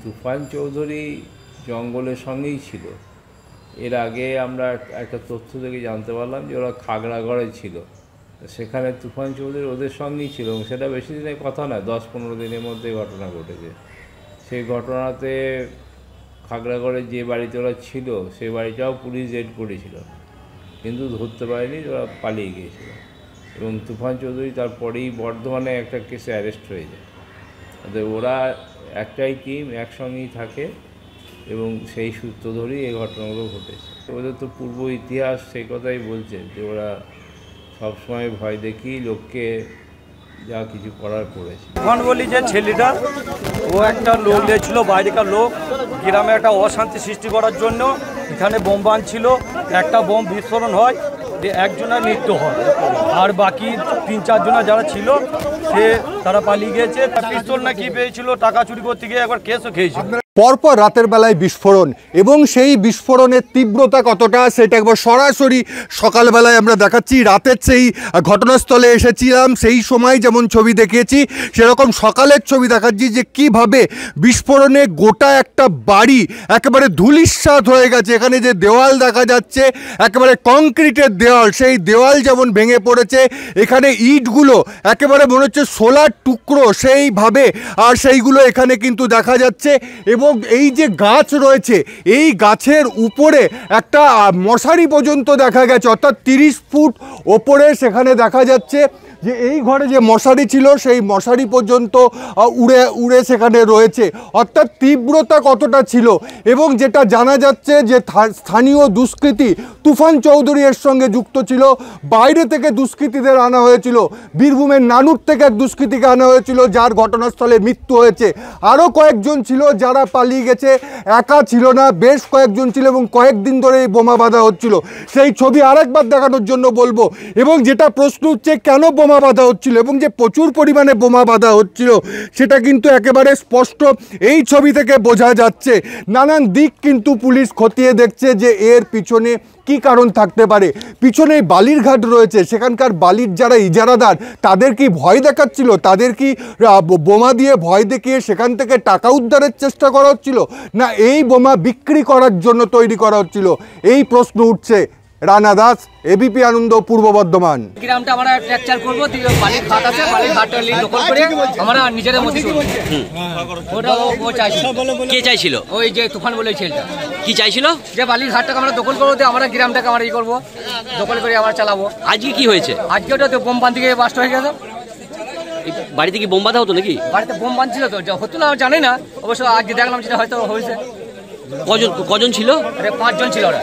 তুফান চৌধুরী জঙ্গলের সঙ্গেই ছিল। এর আগে আমরা একটা তথ্য থেকে জানতে পারলাম যে ওরা খাগড়াগড়ে ছিল, সেখানে তুফান চৌধুরী ওদের সঙ্গেই ছিল এবং সেটা বেশি দিনের কথা নয়, 10-15 দিনের মধ্যে ঘটনা ঘটেছে। সেই ঘটনাতে খাগড়াগড়ে যে বাড়িতে ওরা ছিল সেই বাড়িটাও পুলিশ রেড করেছিল, কিন্তু ধরতে পারেনি, ওরা পালিয়ে গিয়েছিল। এবং তুফান চৌধুরী তারপরেই বর্ধমানে একটা কেসে অ্যারেস্ট হয়ে যায়। ওরা একটাই টিম, একসঙ্গেই থাকে এবং সেই সূত্র ধরেই এই ঘটনাগুলো ঘটেছে। ওদের তো পূর্ব ইতিহাস সেই কথাই বলছে যে ওরা সবসময় ভয় দেখিয়ে লোককে যা কিছু করার করেছে। তুফান বলি যে ছেলেটা, ও একটা লোক দিয়েছিল, বাইরেকার লোক, গ্রামে একটা অশান্তি সৃষ্টি করার জন্য এখানে বোম বাঁধছিল। একটা বোম বিস্ফোরণ হয়, একজনের মৃত্যু হয়, আর বাকি 3-4 জন যারা ছিল তারা পালিয়ে গিয়েছে। পিস্তল না কি পেয়েছিল, টাকা চুরি করতে গিয়ে একবার কেসও খেয়েছিল। পরপর রাতের বেলায় বিস্ফোরণ এবং সেই বিস্ফোরণের তীব্রতা কতটা সেটা একবার সরাসরি সকালবেলায় আমরা দেখাচ্ছি। রাতের সেই ঘটনাস্থলে এসেছিলাম, সেই সময় যেমন ছবি দেখিয়েছি সেরকম সকালের ছবি দেখাচ্ছি যে কিভাবে বিস্ফোরণে গোটা একটা বাড়ি একেবারে ধূলিসাৎ হয়ে গেছে। এখানে যে দেওয়াল দেখা যাচ্ছে একেবারে কংক্রিটের দেওয়াল, সেই দেওয়াল যেমন ভেঙে পড়েছে, এখানে ইটগুলো একেবারে মনে হচ্ছে সোলার টুকরো সেইভাবে, আর সেইগুলো এখানে কিন্তু দেখা যাচ্ছে। এবং এই যে গাছ রয়েছে, এই গাছের উপরে একটা মশারি পর্যন্ত দেখা গেছে, অর্থাৎ 30 ফুট ওপরে সেখানে দেখা যাচ্ছে যে এই ঘরে যে মশারি ছিল সেই মশারি পর্যন্ত উড়ে উড়ে সেখানে রয়েছে। অর্থাৎ তীব্রতা কতটা ছিল। এবং যেটা জানা যাচ্ছে যে স্থানীয় দুষ্কৃতী তুফান চৌধুরী এর সঙ্গে যুক্ত ছিল। বাইরে থেকে দুষ্কৃতীদের আনা হয়েছিল, বীরভূমের নানুর থেকে এক দুষ্কৃতীকে আনা হয়েছিল যার ঘটনাস্থলে মৃত্যু হয়েছে। আরও কয়েকজন ছিল যারা পালিয়ে গেছে, একা ছিল না, বেশ কয়েকজন ছিল এবং কয়েকদিন ধরে এই বোমা বাঁধা হচ্ছিল। সেই ছবি আরেকবার দেখানোর জন্য বলবো। এবং যেটা প্রশ্ন হচ্ছে কেন বোমা বাঁধা হচ্ছিল এবং যে প্রচুর পরিমাণে বোমা বাঁধা হচ্ছিল সেটা কিন্তু একেবারে স্পষ্ট এই ছবি থেকে বোঝা যাচ্ছে। নানান দিক কিন্তু পুলিশ খতিয়ে দেখছে যে এর পিছনে কি কারণ থাকতে পারে। পিছনে বালির ঘাট রয়েছে, সেখানকার বালির যারা ইজারাদার তাদের কি ভয় দেখাচ্ছিল, তাদের কি বোমা দিয়ে ভয় দেখিয়ে সেখান থেকে টাকা উদ্ধারের চেষ্টা করা হচ্ছিল, না এই বোমা বিক্রি করার জন্য তৈরি করা হচ্ছিল, এই প্রশ্ন উঠছে। রানা দাস, এবিপি আনন্দ, পূর্ব বর্ধমান। গ্রামটা আমরা ট্র্যাকচার করবো, বালির ঘাট আছে, বালির ঘাটটা দখল করে আমরা নিজেদের মধ্যে ওটা ও চাইছিল। কে চাইছিল? ওই যে তুফান বলে ছেলেটা। কি চাইছিল? যে বালির ঘাটটাকে আমরা দখল করবো, আমরা গ্রামটাকে আমরা ই করবো, দখল করে আমরা চালাবো। আজকে কি হয়েছে? আজকে ওটা বোম বাঁধ থেকে বাস্ট হয়ে গেছে। বাড়িতে কি বোম বাঁধা হতো নাকি? বাড়িতে বোম বাঁধছিল তো, হতো না জানি না, অবশ্য আজকে দেখলাম যেটা হয়তো হয়েছে। কজন ছিল? 5 জন ছিল ওরা।